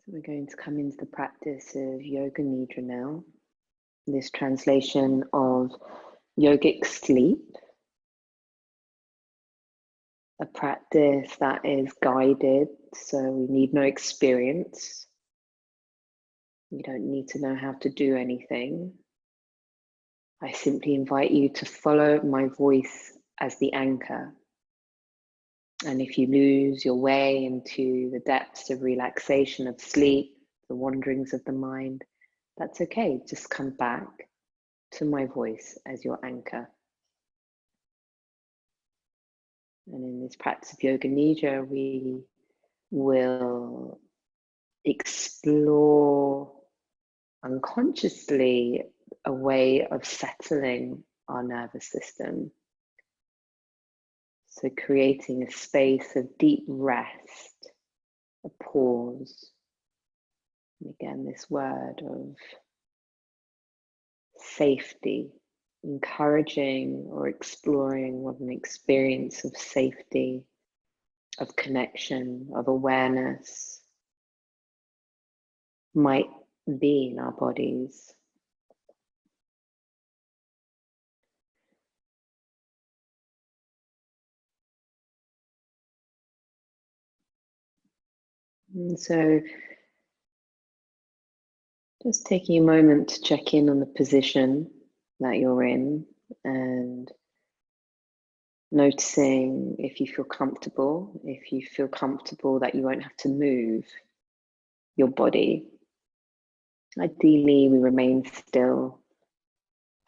So we're going to come into the practice of Yoga Nidra now. This translation of yogic sleep, a practice that is guided, so we need no experience. You don't need to know how to do anything. I simply invite you to follow my voice as the anchor. And if you lose your way into the depths of relaxation of sleep, the wanderings of the mind, that's okay. Just come back to my voice as your anchor. And in this practice of Yoga Nidra, we will explore unconsciously a way of settling our nervous system. So creating a space of deep rest, a pause. And again, this word of safety, encouraging or exploring what an experience of safety, of connection, of awareness might be in our bodies. And so just taking a moment to check in on the position that you're in and noticing if you feel comfortable, that you won't have to move your body. Ideally, we remain still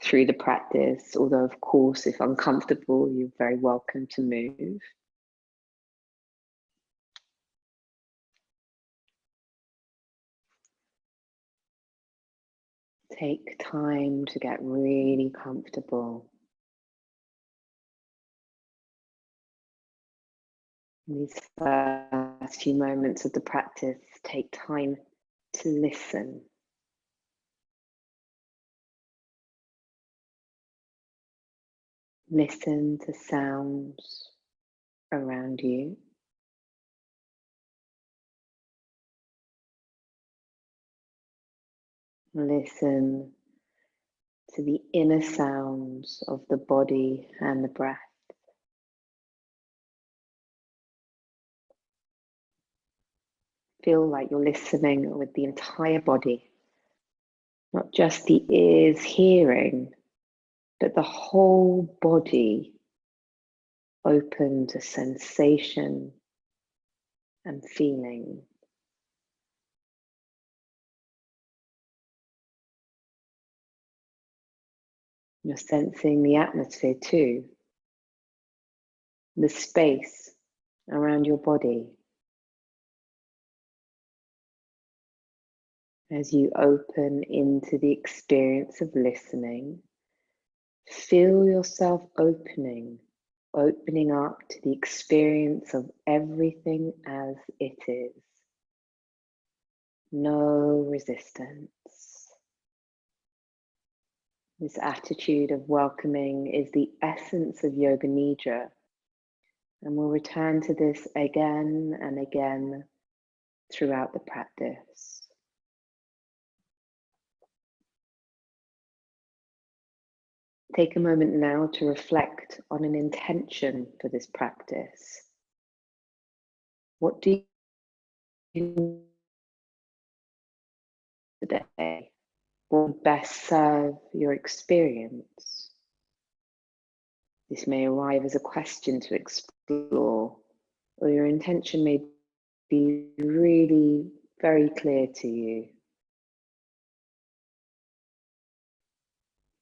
through the practice, although of course, if uncomfortable, you're very welcome to move. Take time to get really comfortable. In these first few moments of the practice, take time to listen. Listen to sounds around you. Listen to the inner sounds of the body and the breath. Feel like you're listening with the entire body, not just the ears hearing, but the whole body open to sensation and feeling. You're sensing the atmosphere too, the space around your body. As you open into the experience of listening, feel yourself opening up to the experience of everything as it is. No resistance. This attitude of welcoming is the essence of Yoga Nidra, and we'll return to this again and again throughout the practice. Take a moment now to reflect on an intention for this practice. What do you do today? What would best serve your experience? This may arrive as a question to explore, or your intention may be really very clear to you.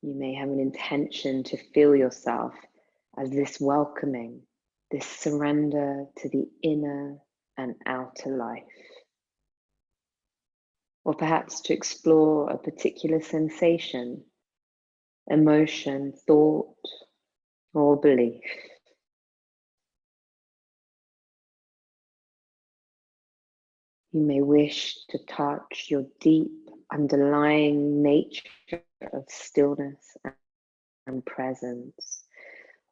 You may have an intention to feel yourself as this welcoming, this surrender to the inner and outer life. Or perhaps to explore a particular sensation, emotion, thought, or belief. You may wish to touch your deep underlying nature of stillness and presence.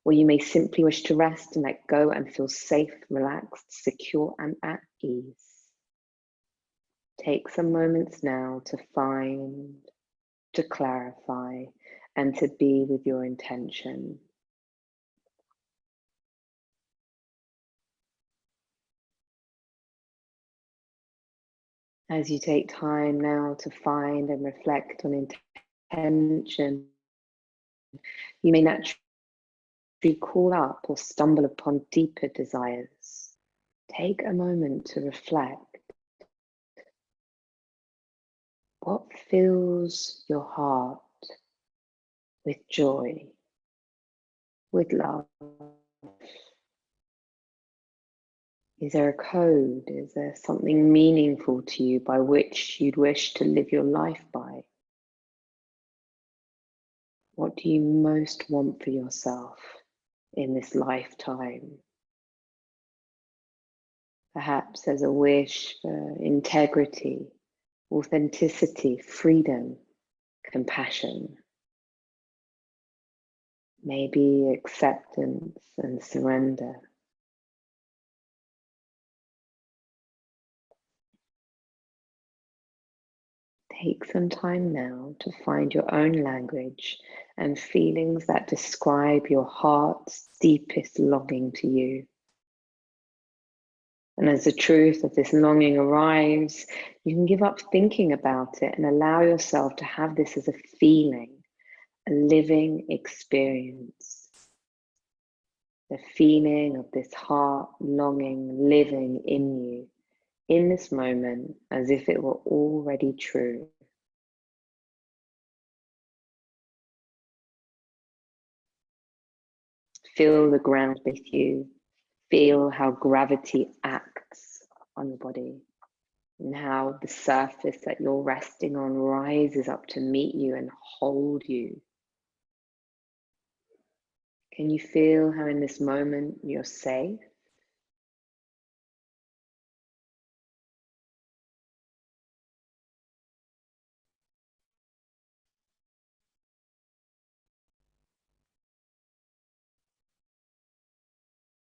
Or you may simply wish to rest and let go and feel safe, relaxed, secure, and at ease. Take some moments now to find, to clarify, and to be with your intention. As you take time now to find and reflect on intention, you may naturally call up or stumble upon deeper desires. Take a moment to reflect. What fills your heart with joy, with love? Is there a code? Is there something meaningful to you by which you'd wish to live your life by? What do you most want for yourself in this lifetime? Perhaps there's a wish for integrity, authenticity, freedom, compassion. Maybe acceptance and surrender. Take some time now to find your own language and feelings that describe your heart's deepest longing to you. And as the truth of this longing arrives, you can give up thinking about it and allow yourself to have this as a feeling, a living experience. The feeling of this heart longing living in you, in this moment, as if it were already true. Feel the ground beneath you. Feel how gravity acts on your body and how the surface that you're resting on rises up to meet you and hold you. Can you feel how in this moment you're safe?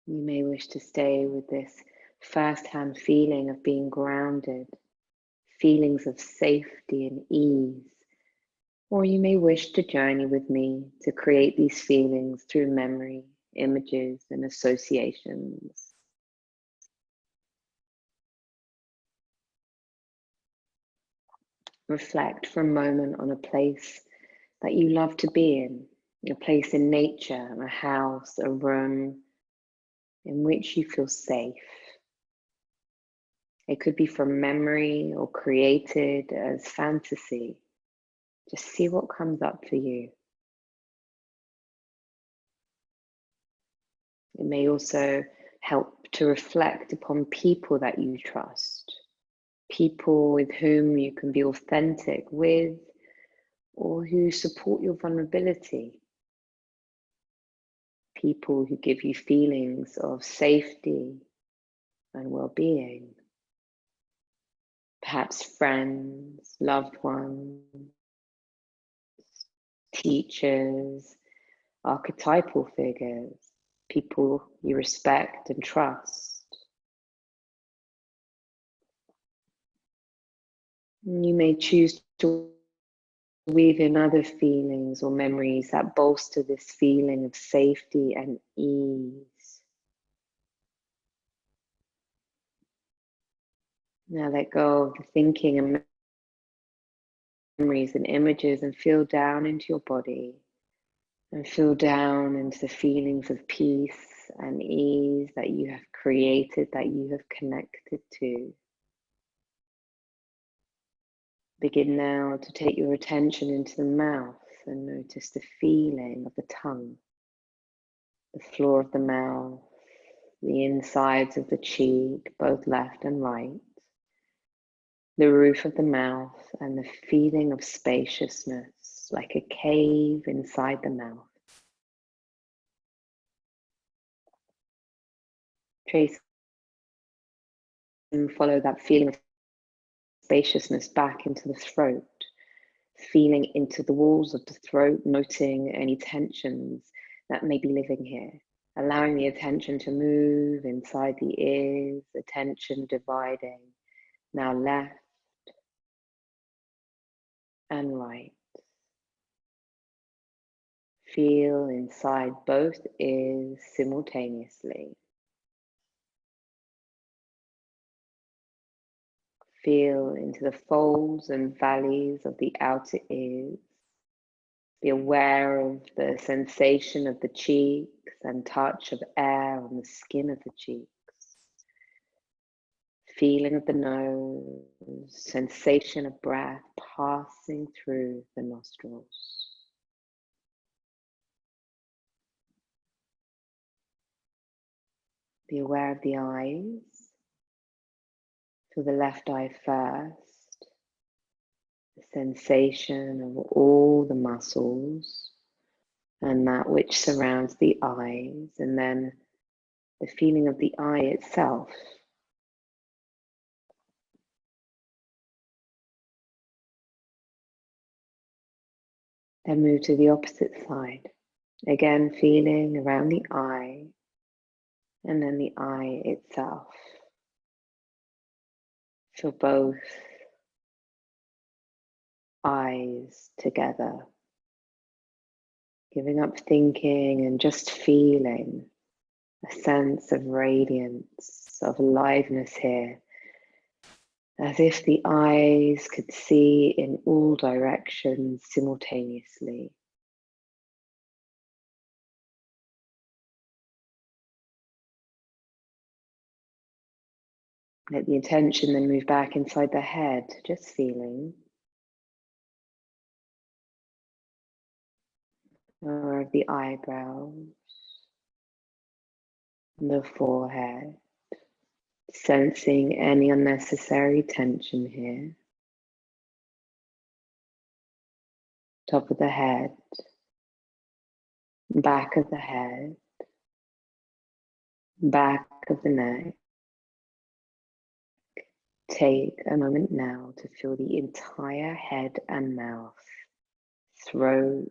You may wish to stay with this first-hand feeling of being grounded, feelings of safety and ease, or you may wish to journey with me to create these feelings through memory, images, and associations. Reflect for a moment on a place that you love to be in, a place in nature, a house, a room in which you feel safe. It could be from memory or created as fantasy. Just see what comes up for you. It may also help to reflect upon people that you trust, people with whom you can be authentic with, or who support your vulnerability. People who give you feelings of safety and well-being. Perhaps friends, loved ones, teachers, archetypal figures, people you respect and trust. You may choose to weave in other feelings or memories that bolster this feeling of safety and ease. Now let go of the thinking and memories and images and feel down into your body and feel down into the feelings of peace and ease that you have created, that you have connected to. Begin now to take your attention into the mouth and notice the feeling of the tongue, the floor of the mouth, the insides of the cheek, both left and right, the roof of the mouth, and the feeling of spaciousness, like a cave inside the mouth. Trace and follow that feeling of spaciousness back into the throat, feeling into the walls of the throat, noting any tensions that may be living here, allowing the attention to move inside the ears, attention dividing, now left, and right. Feel inside both ears simultaneously. Feel into the folds and valleys of the outer ears. Be aware of the sensation of the cheeks and touch of air on the skin of the cheeks. Feeling of the nose, sensation of breath passing through the nostrils. Be aware of the eyes. Feel the left eye first. The sensation of all the muscles and that which surrounds the eyes, and then the feeling of the eye itself. Then move to the opposite side. Again, feeling around the eye and then the eye itself. Feel both eyes together. Giving up thinking and just feeling a sense of radiance, of aliveness here. As if the eyes could see in all directions simultaneously. Let the intention then move back inside the head, just feeling. Or of the eyebrows, the forehead, sensing any unnecessary tension here. Top of the head, back of the head, back of the neck. Take a moment now to feel the entire head and mouth, throat,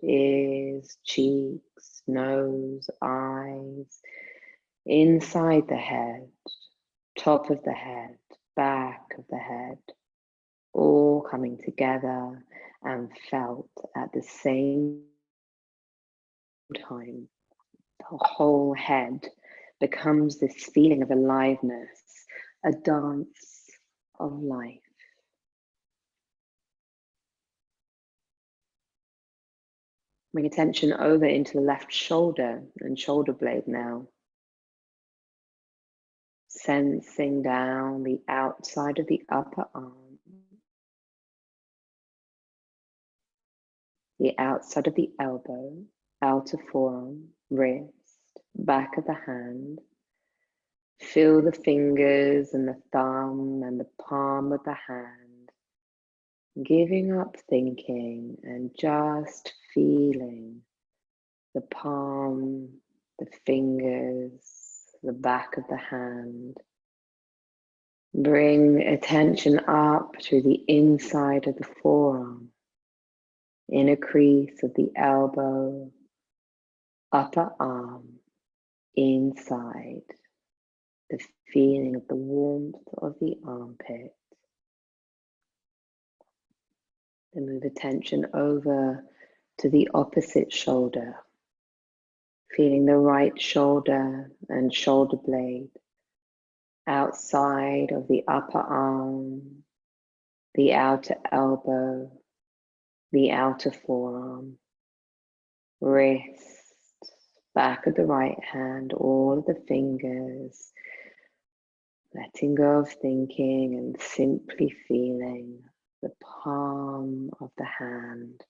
ears, cheeks, nose, eyes, inside the head, top of the head, back of the head, all coming together and felt at the same time. The whole head becomes this feeling of aliveness, a dance of life. Bring attention over into the left shoulder and shoulder blade now. Sensing down the outside of the upper arm, the outside of the elbow, outer forearm, wrist, back of the hand. Feel the fingers and the thumb and the palm of the hand. Giving up thinking and just feeling the palm, the fingers, the back of the hand. Bring attention up to the inside of the forearm, inner crease of the elbow, upper arm, inside, the feeling of the warmth of the armpit. Then move attention over to the opposite shoulder, feeling the right shoulder and shoulder blade, outside of the upper arm, the outer elbow, the outer forearm, wrist, back of the right hand, all of the fingers, letting go of thinking and simply feeling the palm of the hand.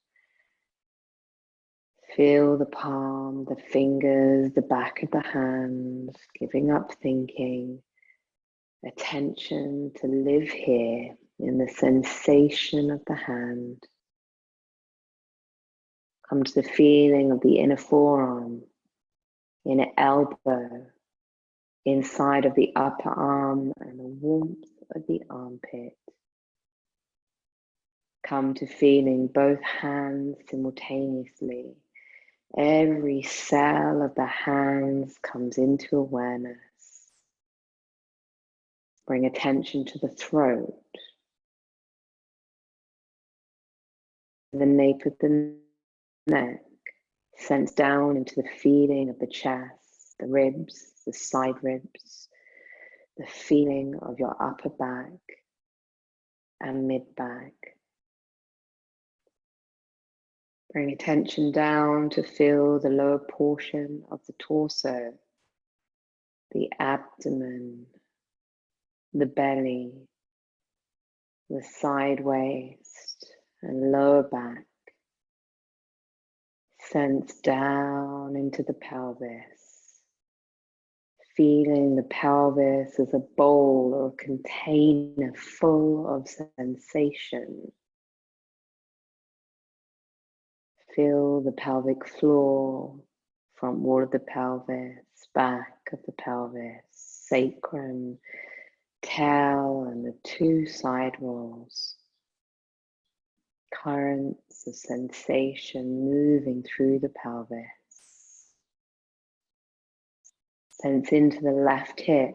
Feel the palm, the fingers, the back of the hand, giving up thinking, attention to live here in the sensation of the hand. Come to the feeling of the inner forearm, inner elbow, inside of the upper arm and the warmth of the armpit. Come to feeling both hands simultaneously. Every cell of the hands comes into awareness. Bring attention to the throat. the nape of the neck, sense down into the feeling of the chest, the ribs, the side ribs, the feeling of your upper back and mid back. Bring attention down to feel the lower portion of the torso, the abdomen, the belly, the side waist and lower back. Sense down into the pelvis, feeling the pelvis as a bowl or a container full of sensation. Feel the pelvic floor, front wall of the pelvis, back of the pelvis, sacrum, tail, and the two side walls. Currents of sensation moving through the pelvis. Sense into the left hip,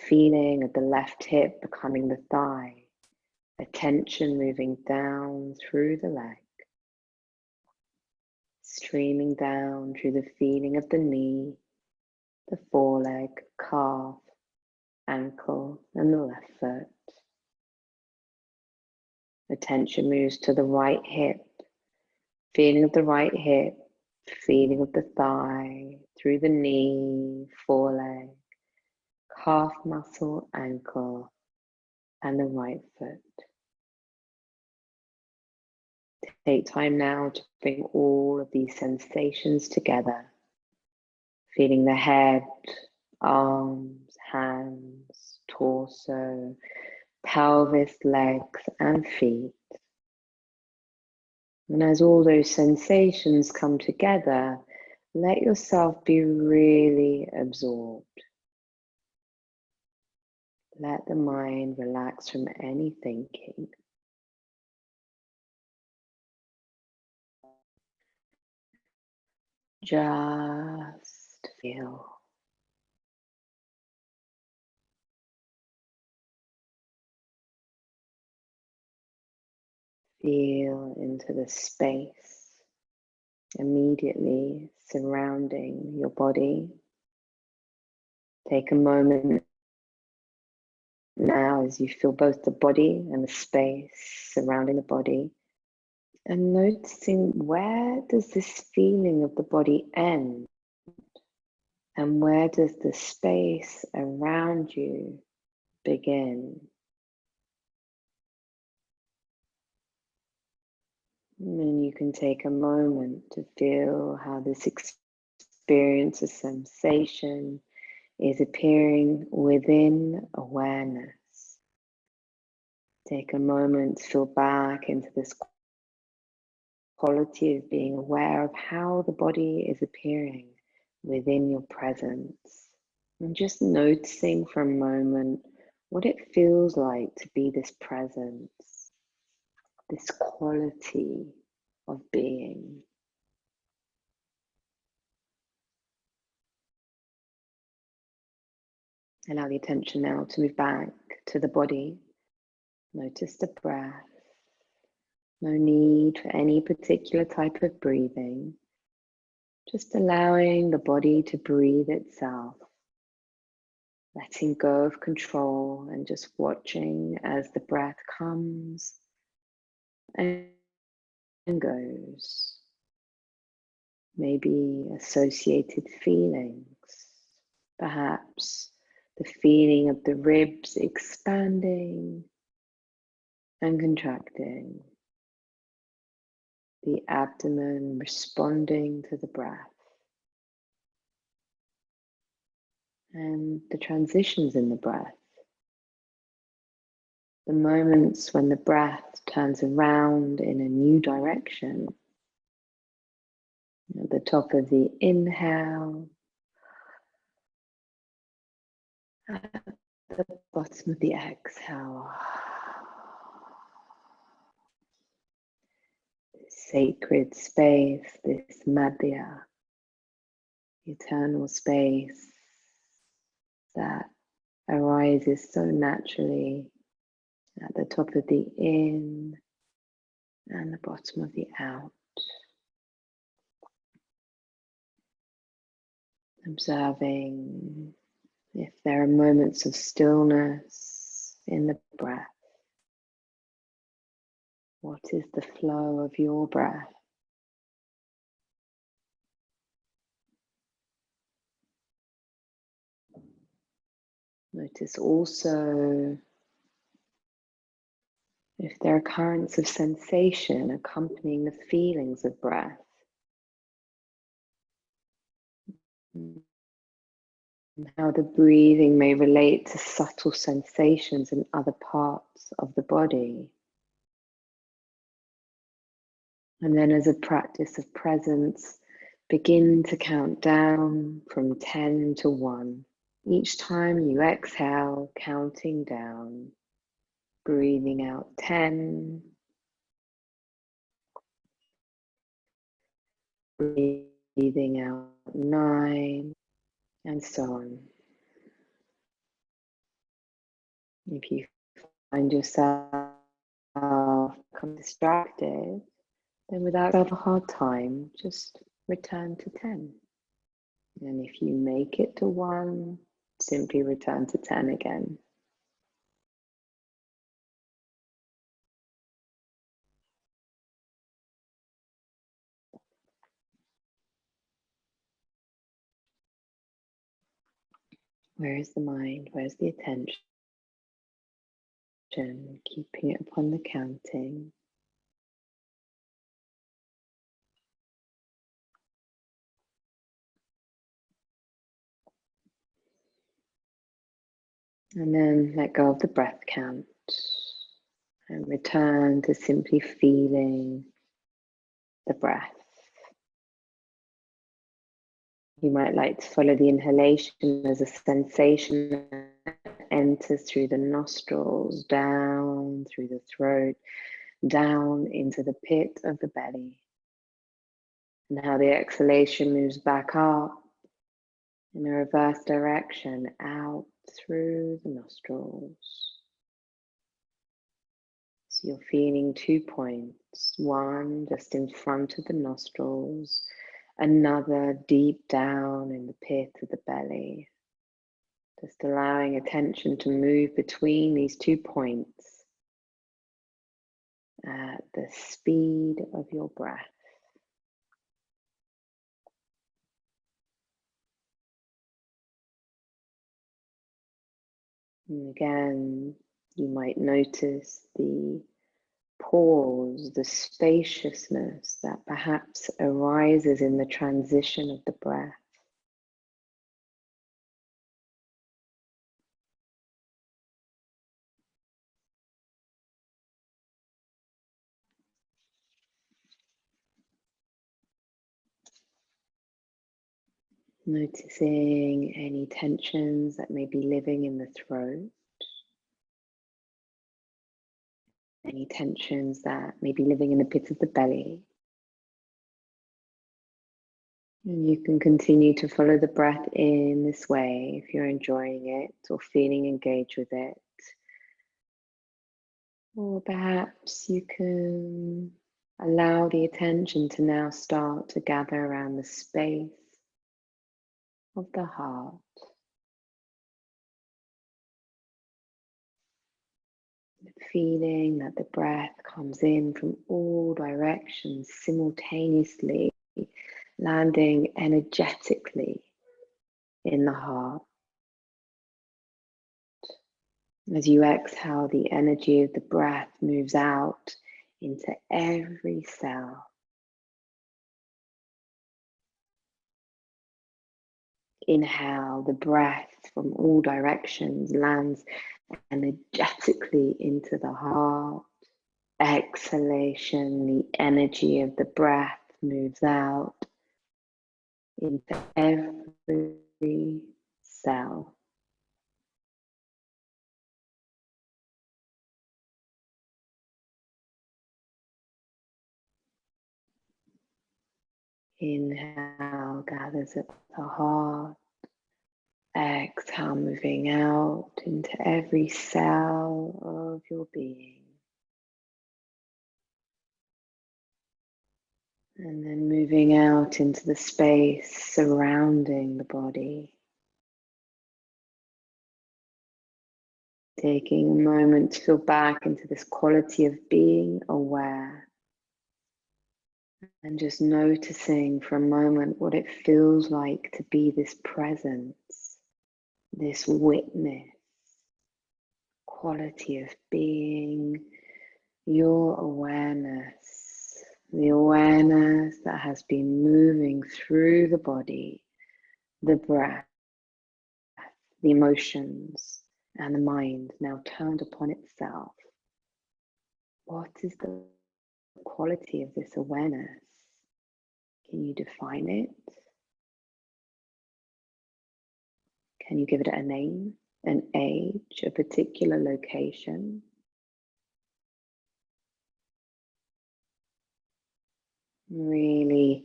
feeling of the left hip becoming the thigh, attention moving down through the leg, streaming down through the feeling of the knee, the foreleg, calf, ankle, and the left foot. Attention moves to the right hip, feeling of the right hip, feeling of the thigh, through the knee, foreleg, calf muscle, ankle, and the right foot. Take time now to bring all of these sensations together, feeling the head, arms, hands, torso, pelvis, legs, and feet. And as all those sensations come together, let yourself be really absorbed. Let the mind relax from any thinking. Just feel. Feel into the space immediately surrounding your body. Take a moment now as you feel both the body and the space surrounding the body, and noticing, where does this feeling of the body end and where does the space around you begin? And then you can take a moment to feel how this experience of sensation is appearing within awareness. Take a moment to feel back into this quality of being aware of how the body is appearing within your presence. And just noticing for a moment what it feels like to be this presence, this quality of being. Allow the attention now to move back to the body. Notice the breath. No need for any particular type of breathing. Just allowing the body to breathe itself. Letting go of control and just watching as the breath comes and goes. Maybe associated feelings, perhaps the feeling of the ribs expanding and contracting, the abdomen responding to the breath, and the transitions in the breath, the moments when the breath turns around in a new direction. At the top of the inhale, at the bottom of the exhale. This sacred space, this madhya, eternal space that arises so naturally at the top of the in and the bottom of the out. Observing if there are moments of stillness in the breath. What is the flow of your breath? Notice also if there are currents of sensation accompanying the feelings of breath. And how the breathing may relate to subtle sensations in other parts of the body. And then as a practice of presence, begin to count down from 10 to 1. Each time you exhale, counting down, breathing out 10, breathing out 9, and so on. If you find yourself become distracted, then without a hard time, just return to 10. And if you make it to 1, simply return to 10 again. Where is the mind? Where's the attention? Keeping it upon the counting. And then let go of the breath count and return to simply feeling the breath. You might like to follow the inhalation as a sensation that enters through the nostrils, down through the throat, down into the pit of the belly. And how the exhalation moves back up in a reverse direction, out through the nostrils. So you're feeling 2 points, one just in front of the nostrils, another deep down in the pit of the belly. Just allowing attention to move between these 2 points at the speed of your breath. And again, you might notice the pause, the spaciousness that perhaps arises in the transition of the breath. Noticing any tensions that may be living in the throat, any tensions that may be living in the pit of the belly. And you can continue to follow the breath in this way if you're enjoying it or feeling engaged with it. Or perhaps you can allow the attention to now start to gather around the space of the heart. Feeling that the breath comes in from all directions simultaneously, landing energetically in the heart. As you exhale, the energy of the breath moves out into every cell. Inhale, the breath from all directions lands energetically into the heart. Exhalation, the energy of the breath moves out into every cell. Inhale, gathers at the heart. Exhale, moving out into every cell of your being. And then moving out into the space surrounding the body. Taking a moment to feel back into this quality of being aware. And just noticing for a moment what it feels like to be this presence, this witness, quality of being, your awareness, the awareness that has been moving through the body, the breath, the emotions, and the mind now turned upon itself. What is the quality of this awareness? Can you define it? Can you give it a name, an age, a particular location? Really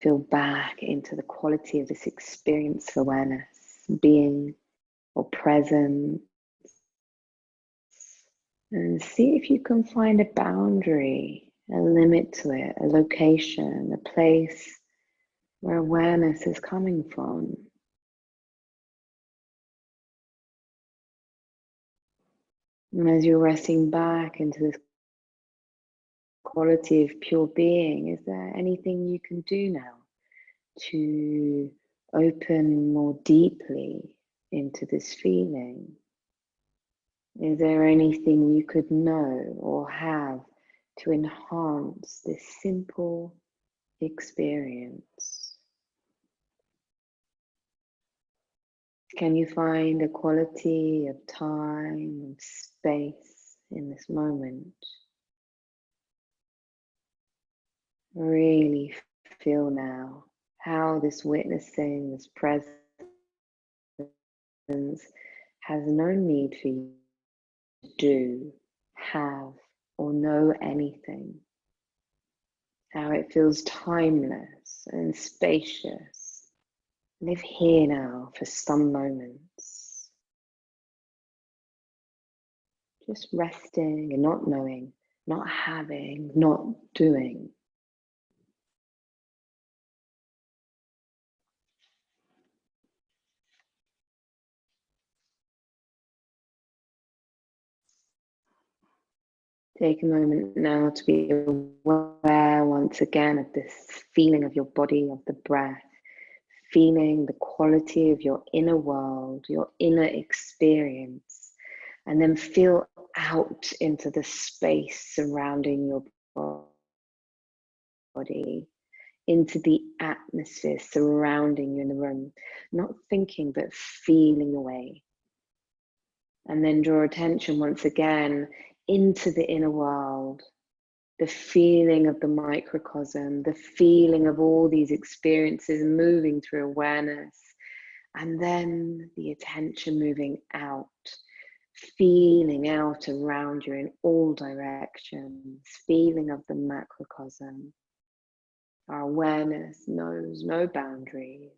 feel back into the quality of this experience of awareness, being or presence, and see if you can find a boundary, a limit to it, a location, a place where awareness is coming from. And as you're resting back into this quality of pure being, is there anything you can do now to open more deeply into this feeling? Is there anything you could know or have to enhance this simple experience? Can you find a quality of time and space in this moment? Really feel now how this witnessing, this presence has no need for you to do, have, or know anything. How it feels timeless and spacious. Live here now for some moments. Just resting and not knowing, not having, not doing. Take a moment now to be aware once again of this feeling of your body, of the breath, feeling the quality of your inner world, your inner experience, and then feel out into the space surrounding your body, into the atmosphere surrounding you in the room, not thinking but feeling your way. And then draw attention once again into the inner world, the feeling of the microcosm, the feeling of all these experiences moving through awareness, and then the attention moving out, feeling out around you in all directions, feeling of the macrocosm. Our awareness knows no boundaries.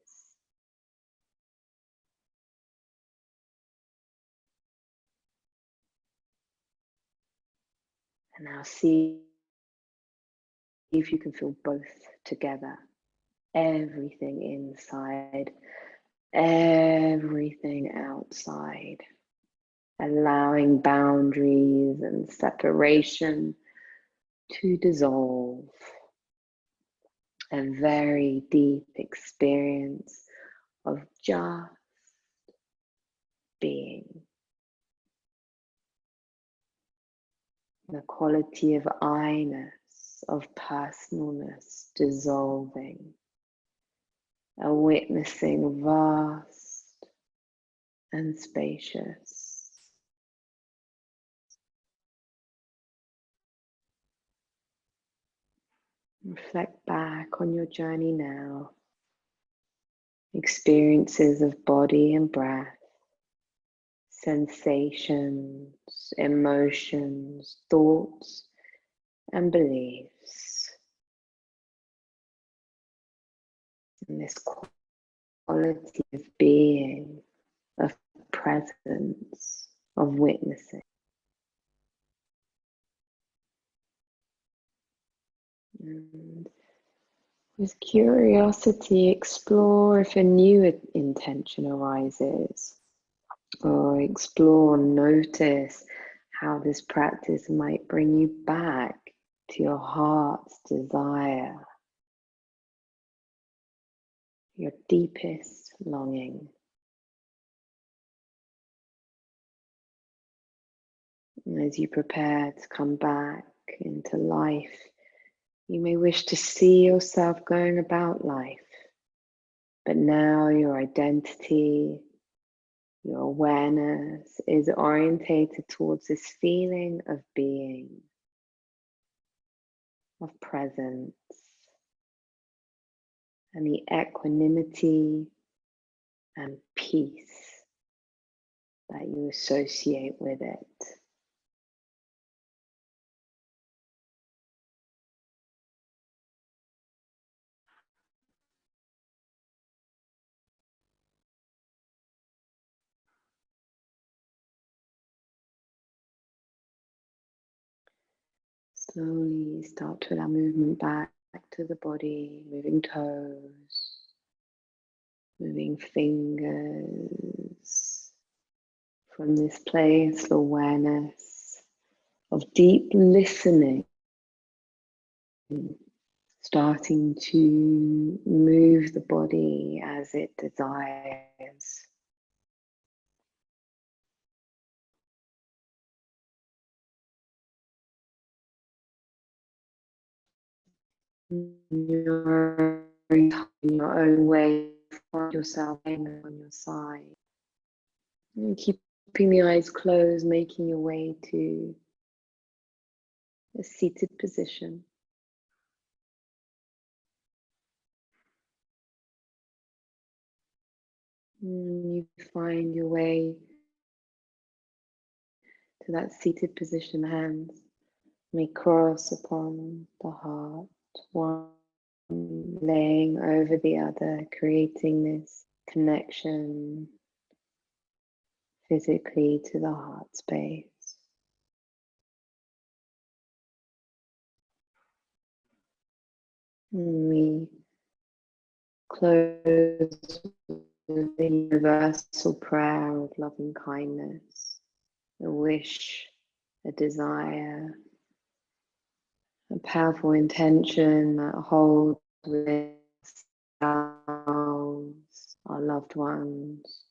And now see if you can feel both together. Everything inside, everything outside. Allowing boundaries and separation to dissolve. A very deep experience of just being. The quality of I-ness, of personalness dissolving. A witnessing vast and spacious. Reflect back on your journey now. Experiences of body and breath, sensations, emotions, thoughts, and beliefs. And this quality of being, of presence, of witnessing. With curiosity, explore if a new intention arises, or explore, notice how this practice might bring you back to your heart's desire, your deepest longing. And as you prepare to come back into life, you may wish to see yourself going about life, but now your identity, your awareness is orientated towards this feeling of being, of presence, and the equanimity and peace that you associate with it. Slowly start to allow movement back to the body, moving toes, moving fingers, from this place of awareness, of deep listening, starting to move the body as it desires. In your own way, find yourself on your side. And keeping the eyes closed, making your way to a seated position. And you find your way to that seated position. Hands may cross upon the heart, one laying over the other, creating this connection physically to the heart space. And we close with the universal prayer of loving kindness, a wish, a desire, a powerful intention that holds within ourselves, our loved ones,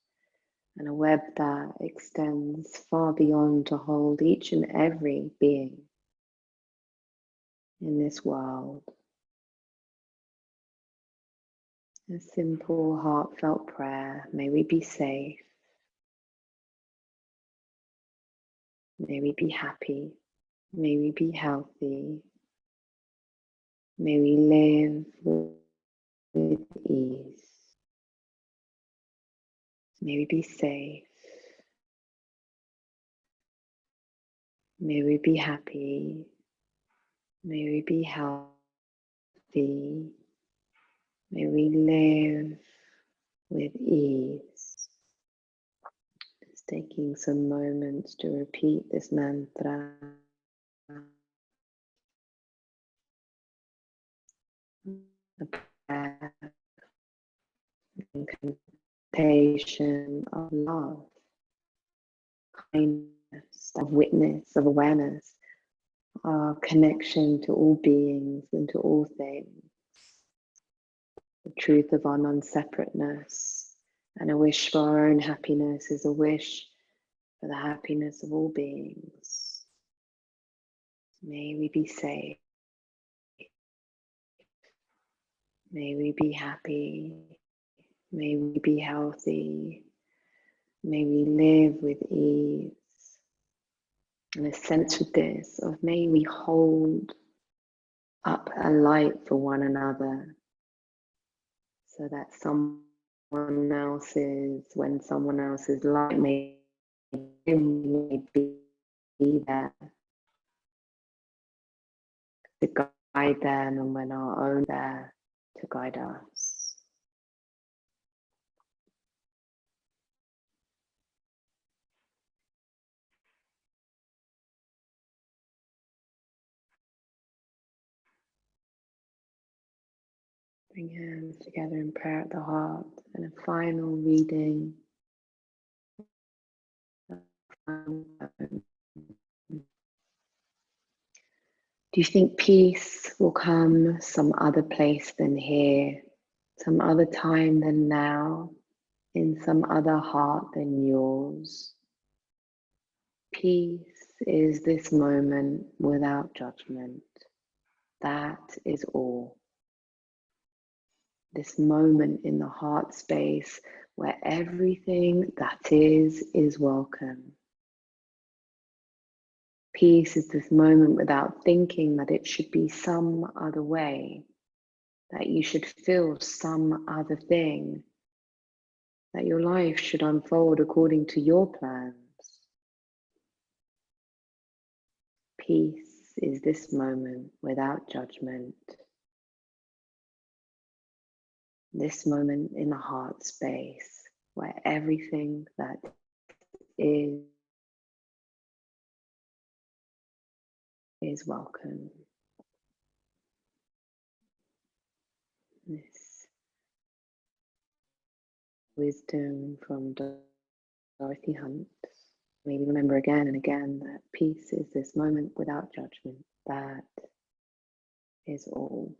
and a web that extends far beyond to hold each and every being in this world. A simple, heartfelt prayer. May we be safe. May we be happy. May we be healthy. May we live with ease. May we be safe. May we be happy. May we be healthy. May we live with ease. Just taking some moments to repeat this mantra. A prayer incantation of love, kindness, of witness, of awareness, our connection to all beings and to all things, the truth of our non-separateness, and a wish for our own happiness is a wish for the happiness of all beings. May we be safe. May we be happy. May we be healthy. May we live with ease. And a sense with this of may we hold up a light for one another so that when someone else's light may be there to guide them, and when our own there to guide us. Bring hands together in prayer at the heart, and a final reading. Do you think peace will come some other place than here, some other time than now, in some other heart than yours? Peace is this moment without judgment. That is all. This moment in the heart space where everything that is welcome. Peace is this moment without thinking that it should be some other way, that you should feel some other thing, that your life should unfold according to your plans. Peace is this moment without judgment. This moment in the heart space where everything that is welcome. This wisdom from Dorothy Hunt. Maybe remember again and again that peace is this moment without judgment. That is all.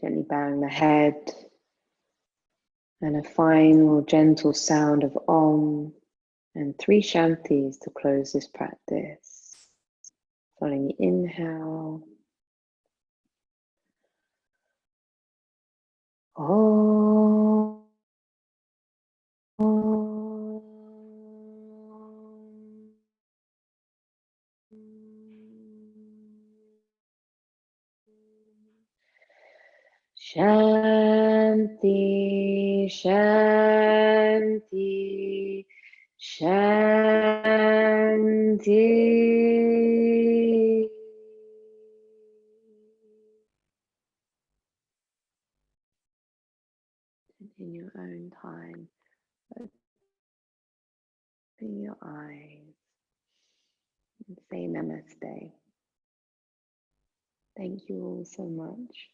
Gently bowing the head, and a final gentle sound of Om, and 3 Shantis to close this practice. Following the inhale. Om. Shanti, Shanti, Shanti. In your own time, open your eyes and say namaste. Thank you all so much.